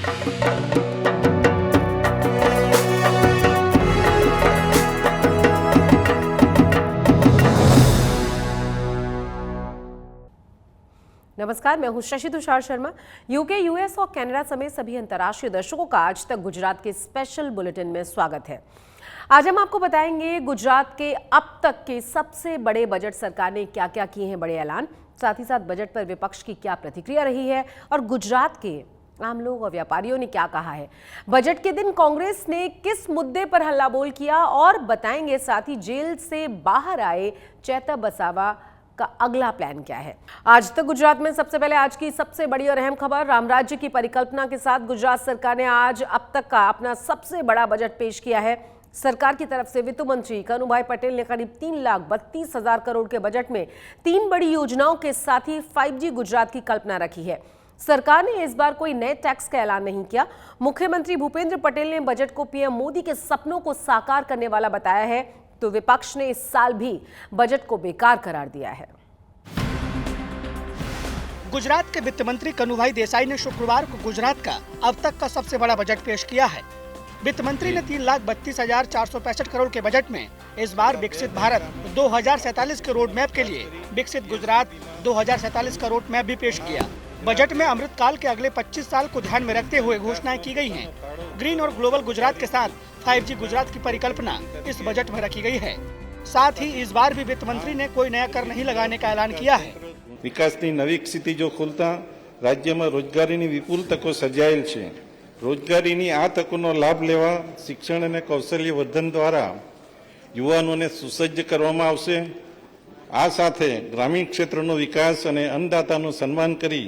नमस्कार, मैं हूं शशि तुषार शर्मा। यूके, यूएस और कनाडा समेत सभी अंतर्राष्ट्रीय दर्शकों का आज तक गुजरात के स्पेशल बुलेटिन में स्वागत है। आज हम आपको बताएंगे गुजरात के अब तक के सबसे बड़े बजट सरकार ने क्या क्या किए हैं बड़े ऐलान, साथ ही साथ बजट पर विपक्ष की क्या प्रतिक्रिया रही है और गुजरात के आम लोग और व्यापारियों ने क्या कहा है। बजट के दिन कांग्रेस ने किस मुद्दे पर हल्ला बोल किया और बताएंगे, साथ ही जेल से बाहर आए चैता वसावा का अगला प्लान क्या है। आज तक गुजरात में सबसे पहले आज की सबसे बड़ी और अहम खबर, राम राज्य की परिकल्पना के साथ गुजरात सरकार ने आज अब तक का अपना सबसे बड़ा बजट पेश किया है। सरकार की तरफ से वित्त मंत्री कनुभाई पटेल ने करीब 3,32,000 करोड़ के बजट में 3 बड़ी योजनाओं के साथ ही 5G गुजरात की कल्पना रखी है। सरकार ने इस बार कोई नए टैक्स का ऐलान नहीं किया। मुख्यमंत्री भूपेंद्र पटेल ने बजट को पीएम मोदी के सपनों को साकार करने वाला बताया है, तो विपक्ष ने इस साल भी बजट को बेकार करार दिया है। गुजरात के वित्त मंत्री कनुभाई देसाई ने शुक्रवार को गुजरात का अब तक का सबसे बड़ा बजट पेश किया है। वित्त मंत्री ने 3,32,465 करोड़ के बजट में इस बार विकसित भारत 2047 के रोड मैप के लिए विकसित गुजरात 2047 का रोड मैप भी पेश किया। बजट में अमृत काल के अगले 25 साल को ध्यान में रखते हुए घोषणाएं की गई हैं। ग्रीन और ग्लोबल गुजरात के साथ 5G गुजरात की परिकल्पना इस बजट में रखी गई है। साथ ही इस बार भी वित्त मंत्री ने कोई नया कर नहीं लगाने का ऐलान किया है। विकासनी नवी क्षितिजो खोलता राज्यમાં રોજગારીની વિપુલ તકો સર્જાયેલ છે। રોજગારીની આ તકોનો લાભ લેવા શિક્ષણ અને કૌશલ્ય વર્ધન દ્વારા યુવાનોને સુસજ્જ કરવામાં આવશે। આ સાથે ગ્રામીણ ક્ષેત્રનો વિકાસ અને અન્નદાતાનું સન્માન કરી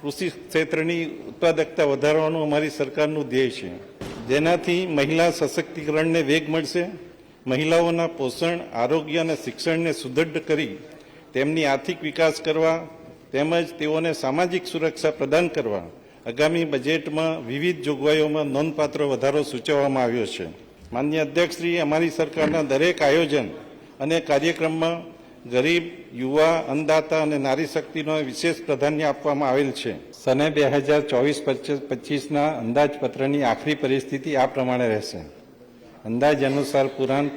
કૃષિ ક્ષેત્રની ઉત્પાદકતા વધારવાનું અમારી સરકારનું ધ્યેય છે, જેનાથી મહિલા સશક્તિકરણને વેગ મળશે। મહિલાઓના પોષણ, આરોગ્ય અને શિક્ષણને સુદૃઢ કરી તેમની આર્થિક વિકાસ કરવા તેમજ તેઓને સામાજિક સુરક્ષા પ્રદાન કરવા આગામી બજેટમાં વિવિધ જોગવાઈઓમાં નોંધપાત્ર વધારો સૂચવવામાં આવ્યો છે। માનનીય અધ્યક્ષશ્રી, અમારી સરકારના દરેક આયોજન અને કાર્યક્રમમાં ગરીબ, યુવા, અન્નદાતા અને નારી શક્તિનો વિશેષ પ્રાધાન્ય આપવામાં આવેલ છે। સને 2024-25ના અંદાજપત્રની આખરી પરિસ્થિતિ આ પ્રમાણે રહેશે। અંદાજ અનુસાર પુરાંત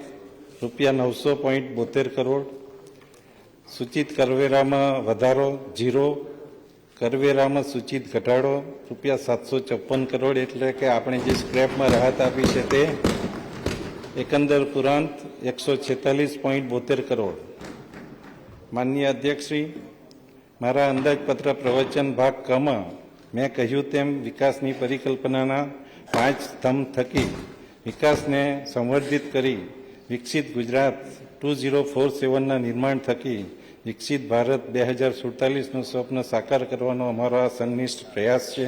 ₹900.72 કરોડ, સૂચિત કરવેરામાં વધારો 0, કરવેરામાં સૂચિત ઘટાડો ₹754 કરોડ, એટલે કે આપણે જે સ્ક્રેપમાં રાહત આપી છે તે એકંદર પુરાંત 146.72 કરોડ। માનનીય અધ્યક્ષશ્રી, મારા અંદાજપત્ર પ્રવચન ભાગ કમાં મેં કહ્યું તેમ વિકાસની પરિકલ્પનાના 5 સ્તંભ થકી વિકાસને સંવર્ધિત કરી વિકસિત ગુજરાત 2047ના निर्माण થકી વિકસિત ભારત 2047નું સ્વપ્ન સાકાર કરવાનો અમારો આ સંનિષ્ઠ પ્રયાસ છે।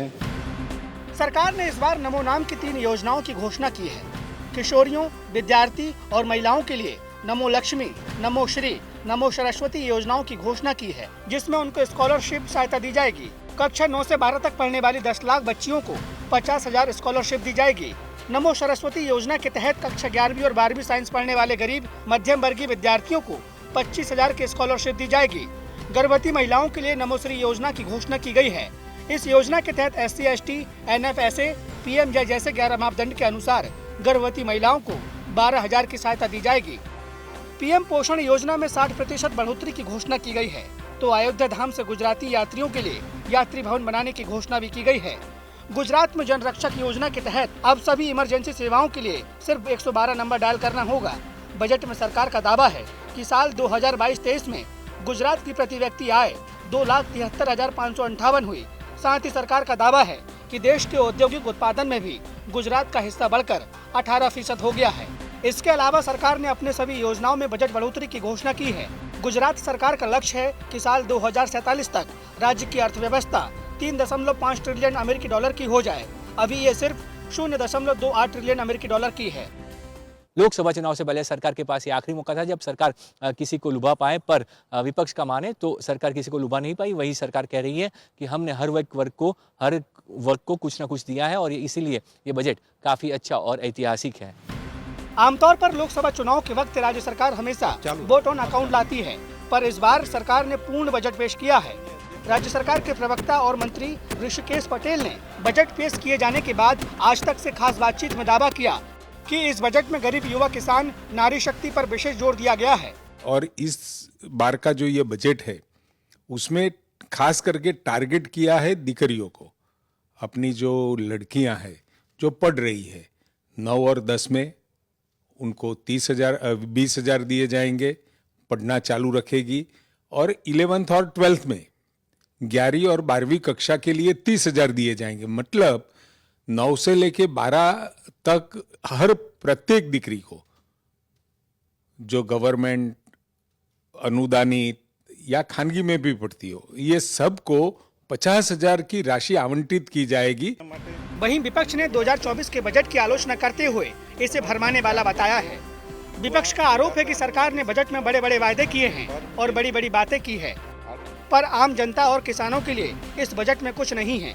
सरकार ने इस बार नमो नाम की 3 योजनाओं की घोषणा की है। किशोरियों, विद्यार्थी और महिलाओं के लिए नमो लक्ष्मी, नमो श्री, नमो सरस्वती योजनाओं की घोषणा की है, जिसमें उनको स्कॉलरशिप सहायता दी जाएगी। कक्षा 9 से 12 तक पढ़ने वाली 10 लाख बच्चियों को 50,000 स्कॉलरशिप दी जाएगी। नमो सरस्वती योजना के तहत कक्षा 11वीं और 12वीं साइंस पढ़ने वाले गरीब मध्यम वर्गीय विद्यार्थियों को 25,000 की स्कॉलरशिप दी जाएगी। गर्भवती महिलाओं के लिए नमो श्री योजना की घोषणा की गई है। इस योजना के तहत SC, ST, NFSA, PM जैसे 11 मापदंड के अनुसार गर्भवती महिलाओं को 12,000 की सहायता दी जाएगी। PM पोषण योजना में 60% बढ़ोतरी की घोषणा की गई है। तो अयोध्या धाम से गुजराती यात्रियों के लिए यात्री भवन बनाने की घोषणा भी की गई है। गुजरात में जन रक्षक योजना के तहत अब सभी इमरजेंसी सेवाओं के लिए सिर्फ 112 नंबर डायल करना होगा। बजट में सरकार का दावा है कि साल 2022-23 में गुजरात की प्रति व्यक्ति आय 2,73,558 हुई। साथ ही सरकार का दावा है कि देश के औद्योगिक उत्पादन में भी गुजरात का हिस्सा बढ़कर 18% हो गया है। इसके अलावा सरकार ने अपने सभी योजनाओं में बजट बढ़ोतरी की घोषणा की है। गुजरात सरकार का लक्ष्य है कि साल 2047 तक राज्य की अर्थव्यवस्था 3.5 ट्रिलियन अमेरिकी डॉलर की हो जाए। अभी ये सिर्फ 0.28 ट्रिलियन अमेरिकी डॉलर की है। लोकसभा चुनाव से पहले सरकार के पास ये आखिरी मौका था जब सरकार किसी को लुभा पाए, पर विपक्ष का माने तो सरकार किसी को लुभा नहीं पाई। वही सरकार कह रही है कि हमने हर वर्ग को कुछ न कुछ दिया है और इसीलिए ये बजट काफी अच्छा और ऐतिहासिक है। आमतौर पर लोकसभा चुनाव के वक्त राज्य सरकार हमेशा वोट ऑन अकाउंट लाती है, पर इस बार सरकार ने पूर्ण बजट पेश किया है। राज्य सरकार के प्रवक्ता और मंत्री ऋषिकेश पटेल ने बजट पेश किए जाने के बाद आज तक से खास बातचीत में दावा किया कि इस बजट में गरीब युवा किसान नारी शक्ति पर विशेष जोर दिया गया है। और इस बार का जो ये बजट है उसमें खास करके टारगेट किया है दीकरियों को। अपनी जो लड़कियां हैं जो पढ़ रही है 9 और 10 में उनको 20,000 दिए जाएंगे, पढ़ना चालू रखेगी। और 11th और 12th में 11वीं और 12वीं कक्षा के लिए 30,000 दिए जाएंगे। मतलब 9 से लेके 12 तक हर प्रत्येक दीकरी को जो गवर्नमेंट अनुदानित या खानगी में भी पढ़ती हो, ये सबको 50,000 की राशि आवंटित की जाएगी। वहीं विपक्ष ने 2024 के बजट की आलोचना करते हुए इसे भरमाने वाला बताया है। विपक्ष का आरोप है कि सरकार ने बजट में बड़े बड़े वायदे किए हैं और बड़ी बड़ी बातें की है, पर आम जनता और किसानों के लिए इस बजट में कुछ नहीं है।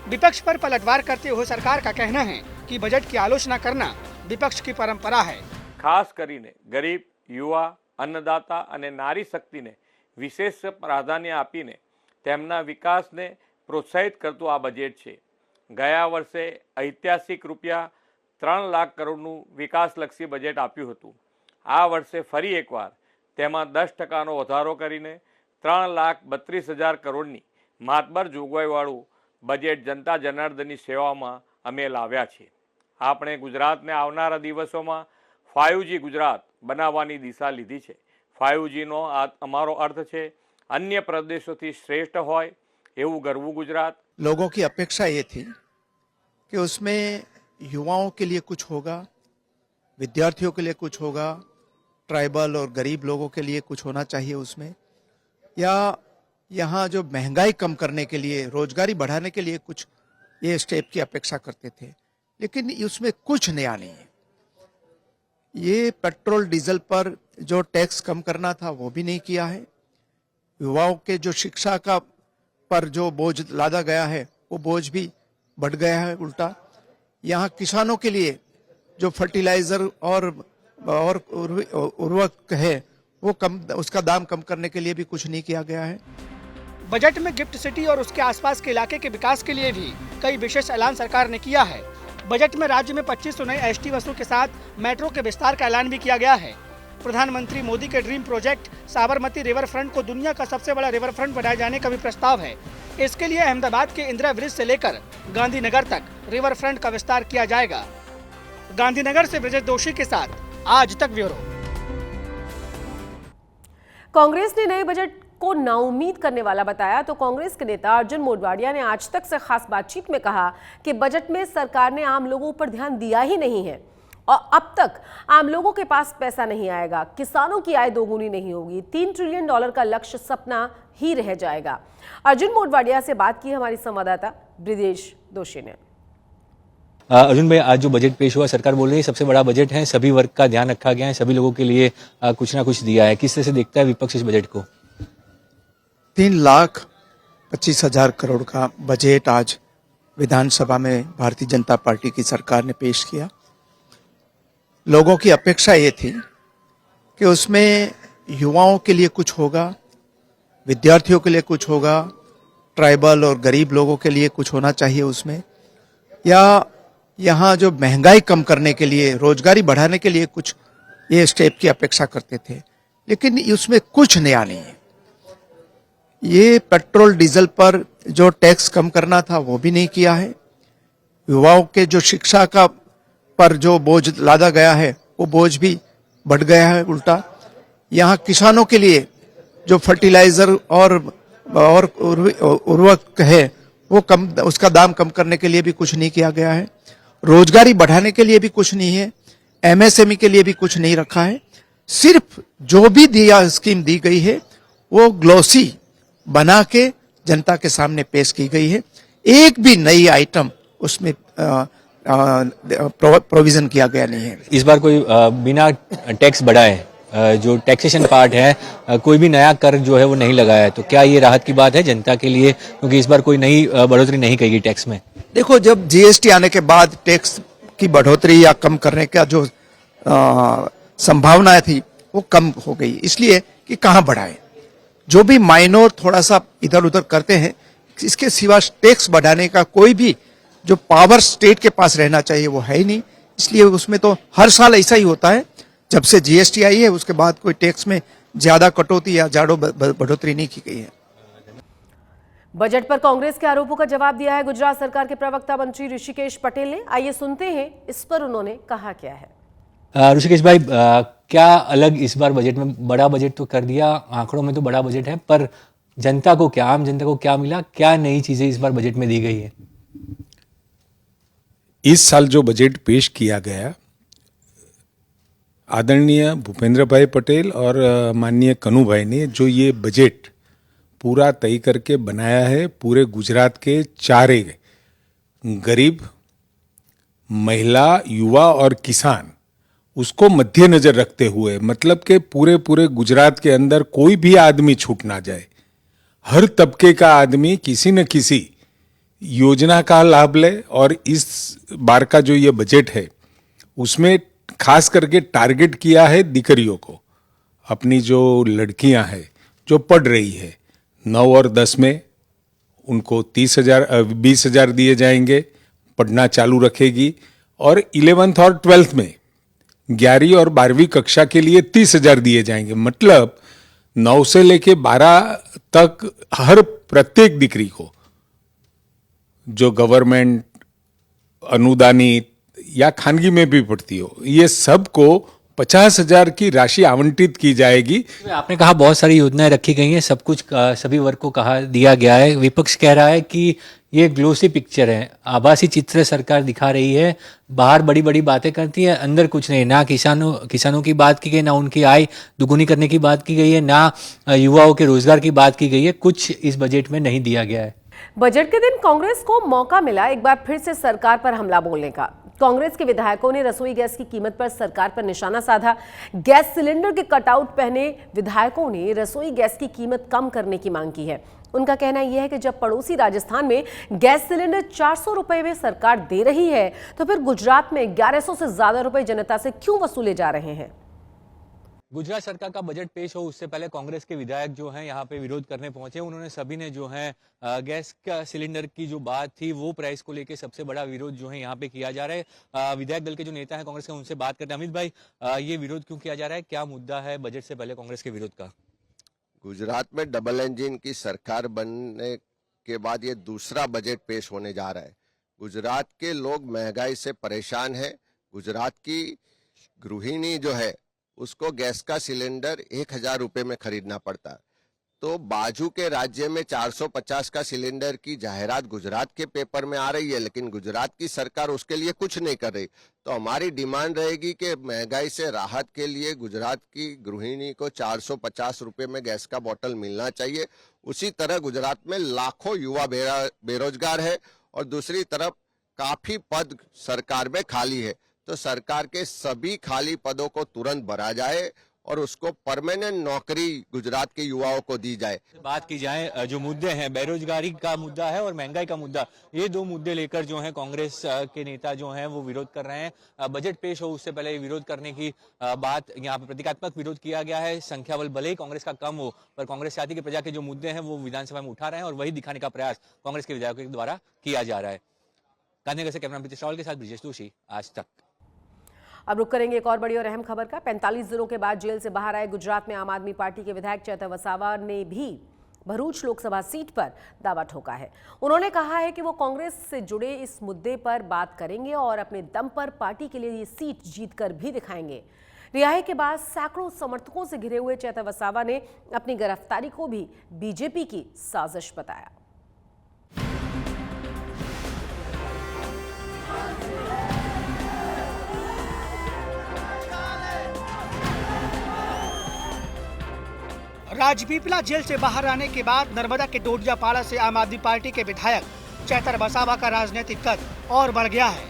विपक्ष पर पलटवार करते हुए सरकार का कहना है कि बजट की आलोचना करना विपक्ष की परंपरा है। ખાસ કરીને ગરીબ, યુવા, અન્નદાતા અને નારી શક્તિને વિશેષ પ્રાધાન્ય આપીને તેમના વિકાસને પ્રોત્સાહિત કરતું આ બજેટ છે। ગયા વર્ષે ઐતિહાસિક રૂપિયા 3 લાખ કરોડનું વિકાસલક્ષી બજેટ આપ્યું હતું। આ વર્ષે ફરી એકવાર તેમાં 10% વધારો કરીને 3,32,000 કરોડની માતબર જોગવાઈવાળું બજેટ જનતા જનાર્દનની સેવામાં અમે લાવ્યા છીએ। આપણે ગુજરાતને આવનારા દિવસોમાં 5G ગુજરાત બનાવવાની દિશા લીધી છે। 5Gનો અમારો અર્થ છે अन्य प्रदेशों श्रेष्ठ होय एवं गरवू गुजरात। लोगों की अपेक्षा ये थी कि उसमें युवाओं के लिए कुछ होगा, विद्यार्थियों के लिए कुछ होगा, ट्राइबल और गरीब लोगों के लिए कुछ होना चाहिए उसमें, या यहाँ जो महंगाई कम करने के लिए, रोजगारी बढ़ाने के लिए कुछ ये स्टेप की अपेक्षा करते थे। लेकिन उसमें कुछ नया नहीं है। ये पेट्रोल डीजल पर जो टैक्स कम करना था वो भी नहीं किया है। युवाओं के जो शिक्षा का पर जो बोझ लादा गया है वो बोझ भी बढ़ गया है उल्टा। यहाँ किसानों के लिए जो फर्टिलाइजर और उर्वरक है वो कम, उसका दाम कम करने के लिए भी कुछ नहीं किया गया है। बजट में गिफ्ट सिटी और उसके आसपास के इलाके के विकास के लिए भी कई विशेष ऐलान सरकार ने किया है। बजट में राज्य में 2500 नए एसटी बसों के साथ मेट्रो के विस्तार का ऐलान भी किया गया है। प्रधानमंत्री मोदी के dream project Sabarmati river front को दुनिया का सबसे बड़ा रिवर फ्रंट बनाए जाने का भी प्रस्ताव है। इसके लिए अहमदाबाद के इंदिरा ब्रिज से लेकर गांधीनगर तक रिवर फ्रंट का विस्तार किया जाएगा। गांधीनगर से ब्रजेश दोषी के साथ आज तक ब्यूरो। कांग्रेस ने नए बजट को नाउम्मीद करने वाला बताया तो कांग्रेस के नेता अर्जुन मोढवाडिया ने आज तक से खास बातचीत में कहा कि बजट में सरकार ने आम लोगों पर ध्यान दिया ही नहीं है और अब तक आम लोगों के पास पैसा नहीं आएगा, किसानों की आय दोगुनी नहीं होगी, $3 ट्रिलियन का लक्ष्य सपना ही रह जाएगा। अर्जुन मोढवाडिया से बात की हमारी संवाददाता ब्रजेश दोषी ने। अर्जुन भाई, आज जो बजट पेश हुआ, सरकार बोल रही है सबसे बड़ा बजट है, सभी वर्ग का ध्यान रखा गया है, सभी लोगों के लिए कुछ ना कुछ दिया है। किस तरह से देखता है विपक्ष इस बजट को? 3,25,000 करोड़ का बजट आज विधानसभा में भारतीय जनता पार्टी की सरकार ने पेश किया। लोगों की अपेक्षा ये थी कि उसमें युवाओं के लिए कुछ होगा, विद्यार्थियों के लिए कुछ होगा, ट्राइबल और गरीब लोगों के लिए कुछ होना चाहिए उसमें, या यहाँ जो महंगाई कम करने के लिए, रोजगारी बढ़ाने के लिए कुछ ये स्टेप की अपेक्षा करते थे। लेकिन उसमें कुछ नया नहीं है। ये पेट्रोल डीजल पर जो टैक्स कम करना था वो भी नहीं किया है। युवाओं के जो शिक्षा का पर जो बोझ लादा गया है वो बोझ भी बढ़ गया है उल्टा। यहाँ किसानों के लिए जो फर्टिलाइजर और उर्वरक है वो कम, उसका दाम कम करने के लिए भी कुछ नहीं किया गया है। रोजगारी बढ़ाने के लिए भी कुछ नहीं है। एमएसएमई के लिए भी कुछ नहीं रखा है। सिर्फ जो भी दिया स्कीम दी गई है वो ग्लोसी बना के जनता के सामने पेश की गई है। एक भी नई आइटम उसमें प्रोविजन किया गया नहीं है। इस बार कोई बिना टैक्स बढ़ाए जो टैक्सेशन पार्ट है, कोई भी नया कर जो है वो नहीं लगाया है, तो क्या ये राहत की बात है जनता के लिए? क्योंकि इस बार कोई नई बढ़ोतरी नहीं कही टैक्स में। देखो, जब जीएसटी आने के बाद टैक्स की बढ़ोतरी या कम करने का जो संभावना थी वो कम हो गई, इसलिए कि कहाँ बढ़ाए। जो भी माइनर थोड़ा सा इधर उधर करते हैं, इसके सिवा टैक्स बढ़ाने का कोई भी जो पावर स्टेट के पास रहना चाहिए वो है ही नहीं। इसलिए उसमें तो हर साल ऐसा ही होता है। जब से जीएसटी आई है उसके बाद कोई टैक्स में ज्यादा कटौती या ज्यादा बढ़ोतरी नहीं की गई है। बजट पर कांग्रेस के आरोपों का जवाब दिया है गुजरात सरकार के प्रवक्ता मंत्री ऋषिकेश पटेल ने। आइए सुनते हैं इस पर उन्होंने कहा क्या है। ऋषिकेश भाई, क्या अलग इस बार बजट में? बड़ा बजट तो कर दिया, आंकड़ों में तो बड़ा बजट है, पर जनता को क्या, आम जनता को क्या मिला? क्या नई चीजें इस बार बजट में दी गई है? इस साल जो बजट पेश किया गया, आदरणीय भूपेंद्र भाई पटेल और माननीय कन्हू भाई ने जो ये बजट पूरा तय करके बनाया है, पूरे गुजरात के चारे गरीब, महिला, युवा और किसान, उसको मद्देनजर रखते हुए, मतलब कि पूरे गुजरात के अंदर कोई भी आदमी छूट ना जाए, हर तबके का आदमी किसी न किसी योजना का लाभ ले। और इस बार का जो ये बजट है उसमें खास करके टारगेट किया है दीकरियों को। अपनी जो लड़कियां हैं जो पढ़ रही है 9 और 10 में, उनको 20,000 दिए जाएंगे, पढ़ना चालू रखेगी। और 11th और 12th में 11वीं और 12वीं कक्षा के लिए 30,000 दिए जाएंगे। मतलब 9 से लेके 12 तक हर प्रत्येक दीकरी को, जो गवर्नमेंट अनुदानित या खानगी में भी पढ़ती हो, ये सबको 50,000 की राशि आवंटित की जाएगी। आपने कहा बहुत सारी योजनाएं रखी गई हैं, सब कुछ सभी वर्ग को कहा दिया गया है। विपक्ष कह रहा है कि ये ग्लोसी पिक्चर है, आभासी चित्र सरकार दिखा रही है, बाहर बड़ी बड़ी बातें करती है, अंदर कुछ नहीं। ना किसानों की बात की गई, ना उनकी आय दुगुनी करने की बात की गई है, ना युवाओं के रोजगार की बात की गई है। कुछ इस बजट में नहीं दिया गया है। बजट के दिन कांग्रेस को मौका मिला एक बार फिर से सरकार पर हमला बोलने का। कांग्रेस के विधायकों ने रसोई गैस की कीमत पर सरकार पर निशाना साधा। गैस सिलेंडर के कटआउट पहने विधायकों ने रसोई गैस की कीमत कम करने की मांग की है। उनका कहना यह है कि जब पड़ोसी राजस्थान में गैस सिलेंडर 400 रुपए में सरकार दे रही है, तो फिर गुजरात में 1100 से ज्यादा रुपए जनता से क्यों वसूले जा रहे हैं। गुजरात सरकार का बजट पेश हो उससे पहले कांग्रेस के विधायक जो हैं यहाँ पे विरोध करने पहुंचे। उन्होंने सभी ने जो है गैस का सिलेंडर की जो बात थी वो प्राइस को लेके सबसे बड़ा विरोध जो है यहाँ पे किया जा रहा है। विधायक दल के जो नेता हैं कांग्रेस के, उनसे बात करते हैं। अमित भाई, ये विरोध क्यों किया जा रहा है? क्या मुद्दा है बजट से पहले कांग्रेस के विरोध का? गुजरात में डबल इंजन की सरकार बनने के बाद ये दूसरा बजट पेश होने जा रहा है। गुजरात के लोग महंगाई से परेशान है। गुजरात की गृहिणी जो है उसको गैस का सिलेंडर 1,000 रुपए में खरीदना पड़ता। तो बाजू के राज्य में 450 का सिलेंडर की जाहिरात गुजरात के पेपर में आ रही है, लेकिन गुजरात की सरकार उसके लिए कुछ नहीं कर रही। तो हमारी डिमांड रहेगी कि महंगाई से राहत के लिए गुजरात की गृहिणी को 450 रुपए में गैस का बोतल मिलना चाहिए। उसी तरह गुजरात में लाखों युवा बेरोजगार है और दूसरी तरफ काफी पद सरकार में खाली है। तो सरकार के सभी खाली पदों को तुरंत भरा जाए और उसको परमानेंट नौकरी गुजरात के युवाओं को दी जाए। बात की जाए जो मुद्दे हैं, बेरोजगारी का मुद्दा है और महंगाई का मुद्दा, ये दो मुद्दे लेकर जो है कांग्रेस के नेता जो हैं वो विरोध कर रहे हैं। बजट पेश हो उससे पहले विरोध करने की बात, यहाँ पे प्रतीकात्मक विरोध किया गया है। संख्या बल भले ही कांग्रेस का कम हो, पर कांग्रेस चाहती है कि प्रजा के जो मुद्दे हैं वो विधानसभा में उठा रहे हैं और वही दिखाने का प्रयास कांग्रेस के विधायकों के द्वारा किया जा रहा है। गांधीनगर से कैमरा प्रीति रावल के साथ ब्रिजेश जोशी, आज तक। अब रुक करेंगे एक और बड़ी और अहम खबर का। 45 दिनों के बाद जेल से बाहर आए गुजरात में आम आदमी पार्टी के विधायक चेतर वसावा ने भी भरूच लोकसभा सीट पर दावा ठोका है। उन्होंने कहा है कि वो कांग्रेस से जुड़े इस मुद्दे पर बात करेंगे और अपने दम पर पार्टी के लिए ये सीट जीतकर भी दिखाएंगे। रिहाई के बाद सैकड़ों समर्थकों से घिरे हुए चेतर वसावा ने अपनी गिरफ्तारी को भी बीजेपी की साजिश बताया। राजपीपला जेल से बाहर आने के बाद नर्मदा के डोडियापाड़ा से आम आदमी पार्टी के विधायक चेतर वसावा का राजनीतिक कद और बढ़ गया है।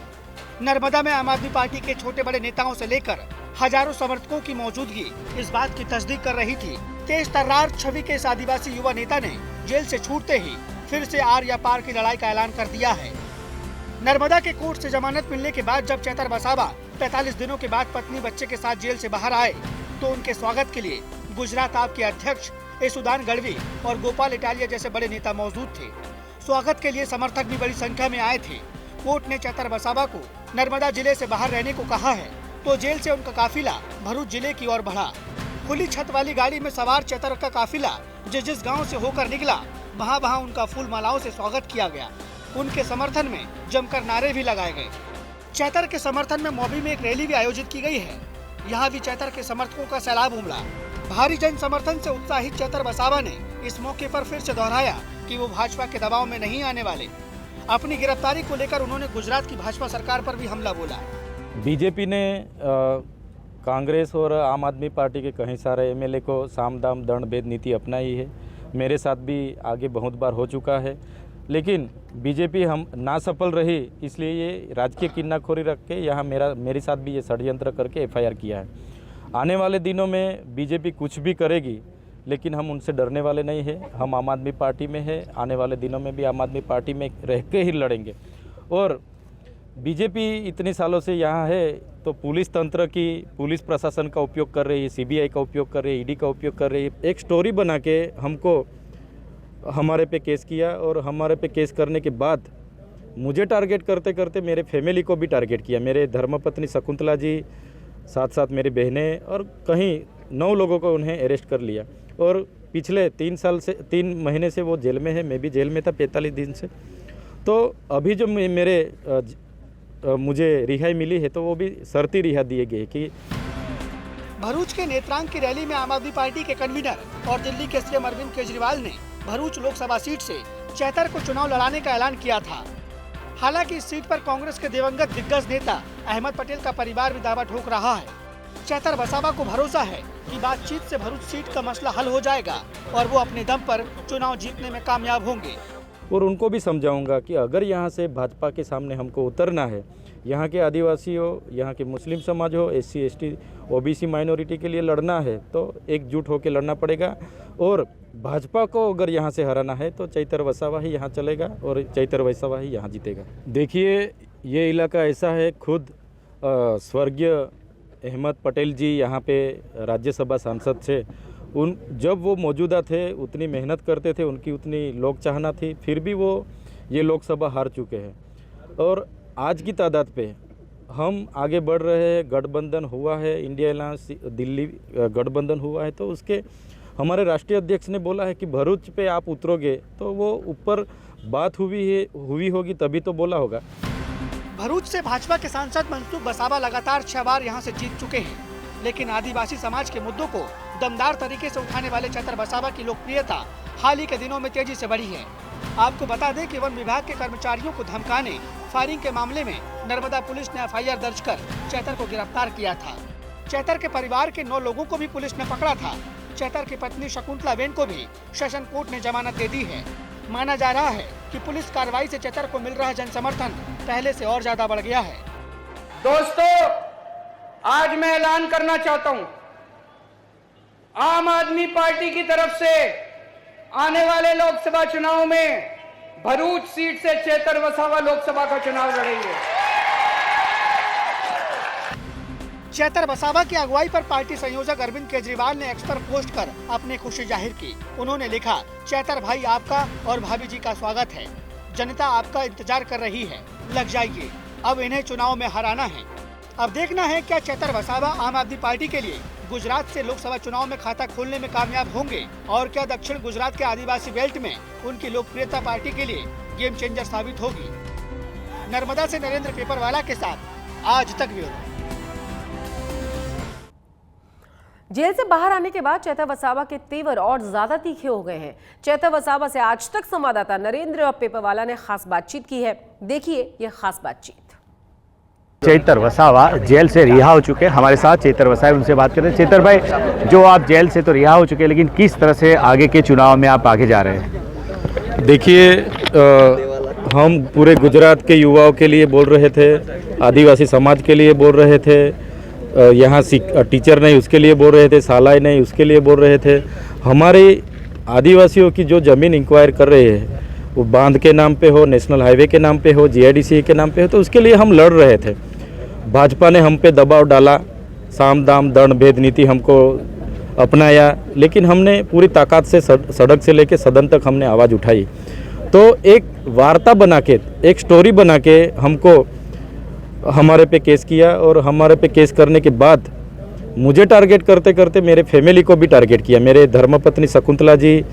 नर्मदा में आम आदमी पार्टी के छोटे बड़े नेताओं से लेकर हजारों समर्थकों की मौजूदगी इस बात की तस्दीक कर रही थी। तेज तर्रार छवि के इस आदिवासी युवा नेता ने जेल से छूटते ही फिर से आर या पार की लड़ाई का ऐलान कर दिया है। नर्मदा के कोर्ट से जमानत मिलने के बाद जब चेतर वसावा 45 दिनों के बाद पत्नी बच्चे के साथ जेल से बाहर आए, तो उनके स्वागत के लिए गुजरात आप के अध्यक्ष येसुदान गढ़वी और गोपाल इटालिया जैसे बड़े नेता मौजूद थे। स्वागत के लिए समर्थक भी बड़ी संख्या में आए थे। कोर्ट ने चैतर वसावा को नर्मदा जिले से बाहर रहने को कहा है, तो जेल से उनका काफिला भरूच जिले की ओर बढ़ा। खुली छत वाली गाड़ी में सवार चैतर का काफिला जिस गांव से होकर निकला, वहां उनका फूल मालाओं से स्वागत किया गया। उनके समर्थन में जमकर नारे भी लगाए गए। चैतर के समर्थन में मौबी में एक रैली भी आयोजित की गई है। यहाँ भी चैतर के समर्थकों का सैलाब उमड़ा। भारी जन समर्थन से उत्साहित चैतर वसावा ने इस मौके पर फिर से दोहराया कि वो भाजपा के दबाव में नहीं आने वाले। अपनी गिरफ्तारी को लेकर उन्होंने गुजरात की भाजपा सरकार पर भी हमला बोला। बीजेपी ने कांग्रेस और आम आदमी पार्टी के कई सारे एमएलए को साम दाम दंड भेद नीति अपनाई है। मेरे साथ भी आगे बहुत बार हो चुका है, लेकिन बीजेपी हम ना सफल रही, इसलिए ये राजकीय किन्नाखोरी रख के यहाँ मेरे साथ भी ये षड्यंत्र करके एफआईआर किया है। आने वाले दिनों में बीजेपी कुछ भी करेगी, लेकिन हम उनसे डरने वाले नहीं हैं। हम आम आदमी पार्टी में है, आने वाले दिनों में भी आम आदमी पार्टी में रह के ही लड़ेंगे। और बीजेपी इतने सालों से यहाँ है तो पुलिस तंत्र की, पुलिस प्रशासन का उपयोग कर रही है, सीबीआई का उपयोग कर रही है, ईडी का उपयोग कर रही है। एक स्टोरी बना के हमको हमारे पे केस किया और हमारे पे केस करने के बाद मुझे टारगेट करते करते मेरे फैमिली को भी टारगेट किया। मेरे धर्मपत्नी शकुंतला जी, साथ साथ मेरी बहनें और कहीं 9 लोगों को उन्हें अरेस्ट कर लिया। और पिछले 3 महीने से वो जेल में है, मैं भी जेल में था 45 दिन से। तो अभी जो मुझे रिहाई मिली है तो वो भी शर्ती रिहा दिए गए कि भरूच के नेत्रांग की रैली में आम आदमी पार्टी के कन्वीनर और दिल्ली के सीएम अरविंद केजरीवाल ने भरूच लोकसभा सीट से चैतर को चुनाव लड़ाने का ऐलान किया था। हालांकि इस सीट पर कांग्रेस के दिवंगत दिग्गज नेता अहमद पटेल का परिवार भी दावा ठोक रहा है। चैतर वसावा को भरोसा है कि बातचीत से भरूच सीट का मसला हल हो जाएगा और वो अपने दम पर चुनाव जीतने में कामयाब होंगे। और उनको भी समझाऊंगा कि अगर यहाँ से भाजपा के सामने हमको उतरना है, यहाँ के आदिवासी हो, यहाँ के मुस्लिम समाज हो, SC ST OBC माइनॉरिटी के लिए लड़ना है तो एकजुट होकर लड़ना पड़ेगा। और भाजपा को अगर यहाँ से हराना है तो चैतर वसावा ही यहाँ चलेगा और चैतर वसावा ही यहाँ जीतेगा। देखिए, ये इलाका ऐसा है, खुद स्वर्गीय अहमद पटेल जी यहाँ पे राज्यसभा सांसद थे। जब वो मौजूदा थे उतनी मेहनत करते थे, उनकी उतनी लोक चाहना थी, फिर भी वो ये लोकसभा हार चुके हैं। और आज की तादाद पे हम आगे बढ़ रहे हैं। गठबंधन हुआ है, इंडिया अलायंस दिल्ली गठबंधन हुआ है, तो उसके हमारे राष्ट्रीय अध्यक्ष ने बोला है कि भरूच पे आप उतरोगे तो वो ऊपर बात हुई होगी तभी तो बोला होगा। भरूच से भाजपा के सांसद मनसुख वसावा लगातार 6 बार यहाँ से जीत चुके हैं, लेकिन आदिवासी समाज के मुद्दों को दमदार तरीके से उठाने वाले चैतर वसावा की लोकप्रियता हाल ही के दिनों में तेजी से बढ़ी है। आपको बता दें कि वन विभाग के कर्मचारियों को धमकाने, फायरिंग के मामले में नर्मदा पुलिस ने एफआईआर दर्ज कर चैतर को गिरफ्तार किया था। चैतर के परिवार के 9 लोगों को भी पुलिस ने पकड़ा था। चैतर की पत्नी शकुंतला बेन को भी सेशन कोर्ट ने जमानत दे दी है। माना जा रहा है कि पुलिस कार्रवाई से चैतर को मिल रहा जन समर्थन पहले से और ज्यादा बढ़ गया है। दोस्तों, आज मैं ऐलान करना चाहता हूं, आम आदमी पार्टी की तरफ से आने वाले लोकसभा चुनाव में भरूच सीट से चैतर वसावा लोकसभा का चुनाव लड़ेंगे। चैतर वसावा की अगुवाई पर पार्टी संयोजक अरविंद केजरीवाल ने एक्स पर पोस्ट कर अपनी खुशी जाहिर की। उन्होंने लिखा, चैतर भाई आपका और भाभी जी का स्वागत है। जनता आपका इंतजार कर रही है, लग जाइए, अब इन्हें चुनाव में हराना है। अब देखना है क्या चैतर वसावा आम आदमी पार्टी के लिए गुजरात से लोकसभा चुनाव में खाता खोलने में कामयाब होंगे और क्या दक्षिण गुजरात के आदिवासी बेल्ट में उनकी लोकप्रियता पार्टी के लिए गेम चेंजर साबित होगी। नर्मदा से नरेंद्र पेपरवाला के साथ आज तक ब्यूरो। जेल से बाहर आने के बाद चैतर वसावा के तेवर और ज्यादा तीखे हो गए हैं। चैतर वसावा से आज तक संवाददाता नरेंद्र पेपरवाला ने खास बातचीत की है। देखिए ये खास बातचीत। चैतर वसावा जेल से रिहा हो चुके हैं, हमारे साथ चैतर वसावा, उनसे बात करें। चैतर भाई, जो आप जेल से तो रिहा हो चुके हैं, लेकिन किस तरह से आगे के चुनाव में आप आगे जा रहे हैं? देखिए, हम पूरे गुजरात के युवाओं के लिए बोल रहे थे, आदिवासी समाज के लिए बोल रहे थे, यहाँ टीचर नहीं उसके लिए बोल रहे थे, सालाई नहीं उसके लिए बोल रहे थे। हमारे आदिवासियों की जो ज़मीन इंक्वायर कर रहे हैं, वो बांध के नाम पे हो, नेशनल हाईवे के नाम पे हो, GIDC के नाम पे हो, तो उसके लिए हम लड़ रहे थे। भाजपा ने हम पे दबाव डाला, साम दाम दंड भेद नीति हमको अपनाया, लेकिन हमने पूरी ताकत से सड़क से लेकर सदन तक हमने आवाज़ उठाई। तो एक वार्ता बना के, एक स्टोरी बना के हमको हमारे पे केस किया, और हमारे पे केस करने के बाद मुझे टारगेट करते करते मेरे फैमिली को भी टारगेट किया। मेरे धर्मपत्नी शकुंतला जी,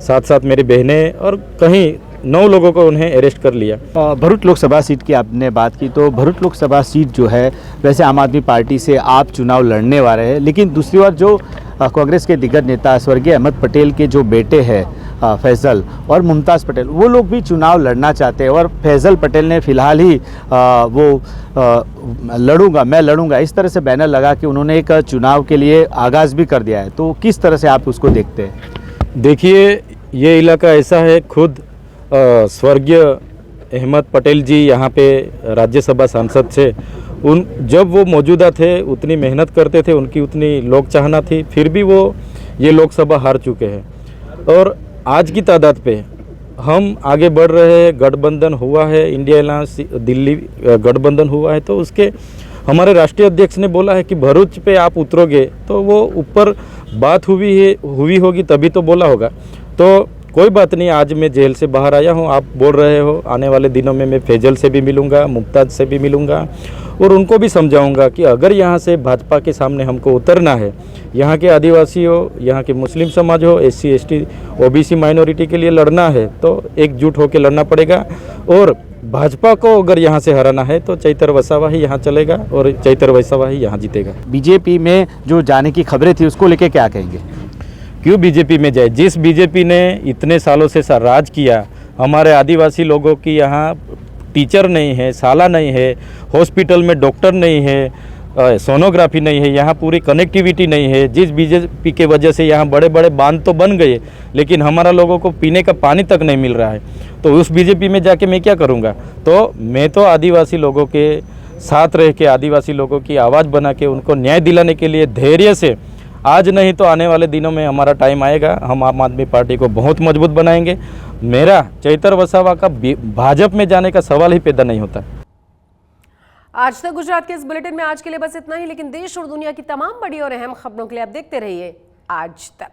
साथ साथ मेरी बहनें, और कहीं 9 लोगों को उन्हें अरेस्ट कर लिया। भरूच लोकसभा सीट की आपने बात की, तो भरूच लोकसभा सीट जो है, वैसे आम आदमी पार्टी से आप चुनाव लड़ने वाले हैं, लेकिन दूसरी ओर जो कांग्रेस के दिग्गज नेता स्वर्गीय अहमद पटेल के जो बेटे हैं फैज़ल और मुमताज़ पटेल, वो लोग भी चुनाव लड़ना चाहते हैं, और फैज़ल पटेल ने फिलहाल ही मैं लड़ूंगा इस तरह से बैनर लगा के उन्होंने एक चुनाव के लिए आगाज़ भी कर दिया है। तो किस तरह से आप उसको देखते हैं? देखिए, ये इलाका ऐसा है, खुद स्वर्गीय अहमद पटेल जी यहाँ पे राज्यसभा सांसद थे। जब वो मौजूदा थे उतनी मेहनत करते थे, उनकी उतनी लोक चाहना थी, फिर भी वो ये लोकसभा हार चुके हैं। और आज की तादाद पे हम आगे बढ़ रहे हैं, गठबंधन हुआ है, इंडिया अलायंस दिल्ली गठबंधन हुआ है, तो उसके हमारे राष्ट्रीय अध्यक्ष ने बोला है कि भरूच पे आप उतरोगे तो वो ऊपर बात हुई होगी तभी तो बोला होगा। तो कोई बात नहीं, आज मैं जेल से बाहर आया हूँ, आप बोल रहे हो, आने वाले दिनों में मैं फैजल से भी मिलूंगा, मुमताज़ से भी मिलूंगा, और उनको भी समझाऊंगा कि अगर यहाँ से भाजपा के सामने हमको उतरना है, यहाँ के आदिवासी हो, यहाँ के मुस्लिम समाज हो, SC ST OBC माइनॉरिटी के लिए लड़ना है तो एकजुट होकर लड़ना पड़ेगा। और भाजपा को अगर यहाँ से हराना है तो चैतर वसावा ही यहाँ चलेगा, और चैतर वसावा ही यहाँ जीतेगा। बीजेपी में जो जाने की खबरें थी उसको लेके क्या कहेंगे? क्यों बीजेपी में जाए? जिस बीजेपी ने इतने सालों से राज किया, हमारे आदिवासी लोगों की यहाँ टीचर नहीं है, साला नहीं है, हॉस्पिटल में डॉक्टर नहीं है, सोनोग्राफी नहीं है, यहाँ पूरी कनेक्टिविटी नहीं है, जिस बीजेपी के वजह से यहाँ बड़े बड़े बांध तो बन गए, लेकिन हमारा लोगों को पीने का पानी तक नहीं मिल रहा है। तो उस बीजेपी में जाके मैं क्या करूँगा? तो मैं तो आदिवासी लोगों के साथ रह के, आदिवासी लोगों की आवाज़ बना के, उनको न्याय दिलाने के लिए धैर्य से, आज नहीं तो आने वाले दिनों में हमारा टाइम आएगा, हम आम आदमी पार्टी को बहुत मजबूत बनाएंगे। मेरा चैतर वसावा का भाजपा में जाने का सवाल ही पैदा नहीं होता। आज तक गुजरात के इस बुलेटिन में आज के लिए बस इतना ही, लेकिन देश और दुनिया की तमाम बड़ी और अहम खबरों के लिए आप देखते रहिए आज तक।